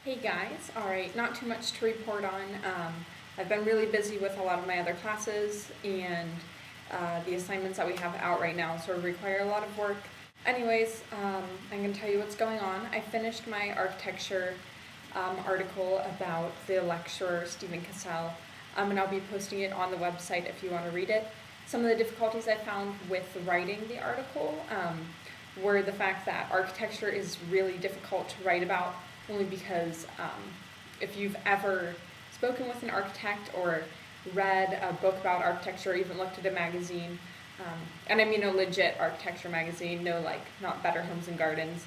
Hey guys, alright, not too much to report on. I've been really busy with a lot of my other classes and the assignments that we have out right now sort of require a lot of work. Anyways, I'm going to tell you what's going on. I finished my architecture article about the lecturer Stephen Cassell, and I'll be posting it on the website if you want to read it. Some of the difficulties I found with writing the article were the fact that architecture is really difficult to write about, only because if you've ever spoken with an architect or read a book about architecture or even looked at a magazine, and I mean a legit architecture magazine, not Better Homes and Gardens,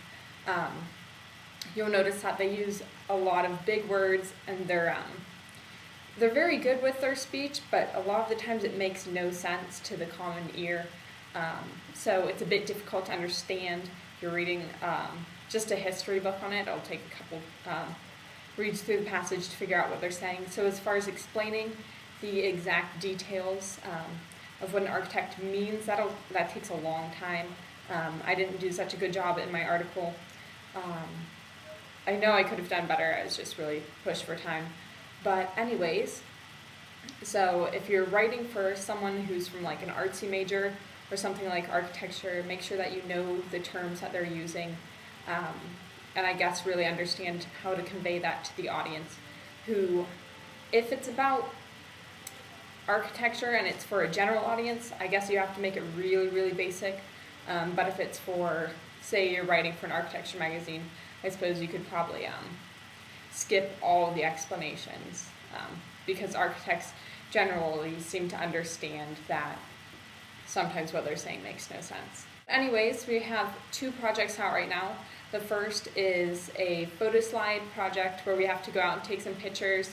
you'll notice that they use a lot of big words, and they're very good with their speech, but a lot of the times it makes no sense to the common ear. So it's a bit difficult to understand. If you're reading just a history book on it, it'll take a couple reads through the passage to figure out what they're saying. So as far as explaining the exact details of what an architect means, that takes a long time. I didn't do such a good job in my article. I know I could have done better. I was just really pushed for time. But anyways, so if you're writing for someone who's from like an artsy major or something like architecture, make sure that you know the terms that they're using, and I guess really understand how to convey that to the audience, who, if it's about architecture and it's for a general audience, I guess you have to make it really, really basic. But if it's for, say you're writing for an architecture magazine, I suppose you could probably skip all the explanations, because architects generally seem to understand that sometimes what they're saying makes no sense. Anyways, we have two projects out right now. The first is a photo slide project where we have to go out and take some pictures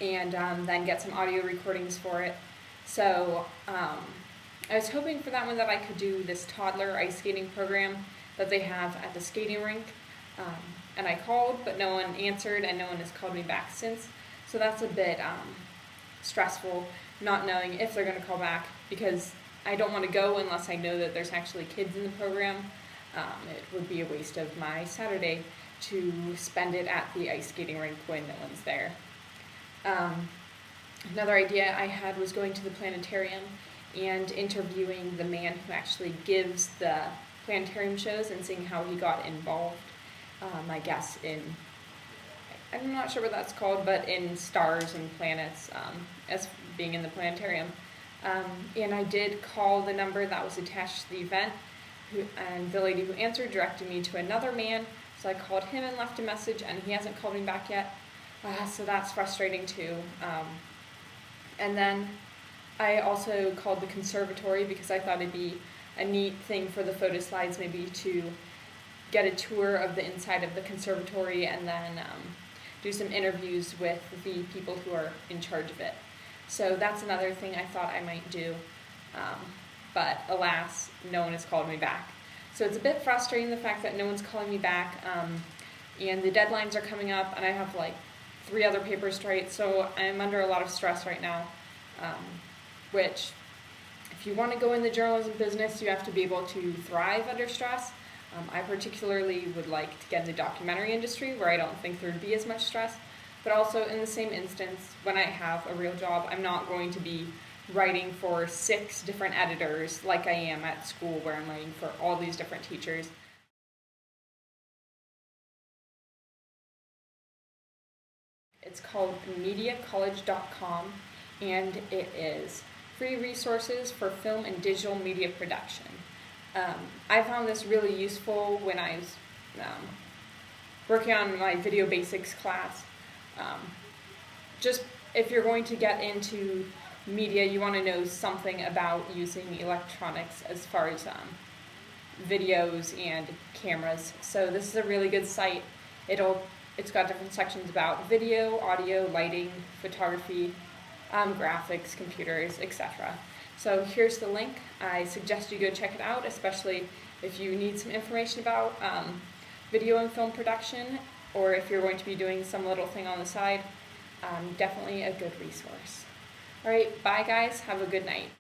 and then get some audio recordings for it. So I was hoping for that one that I could do this toddler ice skating program that they have at the skating rink. And I called, but no one answered, and no one has called me back since. So that's a bit stressful, not knowing if they're going to call back, because I don't want to go unless I know that there's actually kids in the program. It would be a waste of my Saturday to spend it at the ice skating rink when no one's there. Another idea I had was going to the planetarium and interviewing the man who actually gives the planetarium shows and seeing how he got involved. I guess I'm not sure what that's called, but in stars and planets, as being in the planetarium. And I did call the number that was attached to the event, and the lady who answered directed me to another man, so I called him and left a message, and he hasn't called me back yet, so that's frustrating too. And then I also called the conservatory because I thought it'd be a neat thing for the photo slides, maybe to get a tour of the inside of the conservatory and then do some interviews with the people who are in charge of it. So that's another thing I thought I might do, but alas, no one has called me back. So it's a bit frustrating, the fact that no one's calling me back, and the deadlines are coming up, and I have like 3 other papers to write, so I'm under a lot of stress right now, which, if you want to go in the journalism business, you have to be able to thrive under stress. I particularly would like to get in the documentary industry, where I don't think there would be as much stress, but also in the same instance, when I have a real job, I'm not going to be writing for 6 different editors like I am at school, where I'm writing for all these different teachers. It's called mediacollege.com, and it is free resources for film and digital media production. I found this really useful when I was working on my video basics class. Just if you're going to get into media, you want to know something about using electronics as far as videos and cameras. So this is a really good site. It's got different sections about video, audio, lighting, photography, graphics, computers, etc. So here's the link. I suggest you go check it out, especially if you need some information about video and film production, or if you're going to be doing some little thing on the side. Definitely a good resource. Alright, bye guys, have a good night.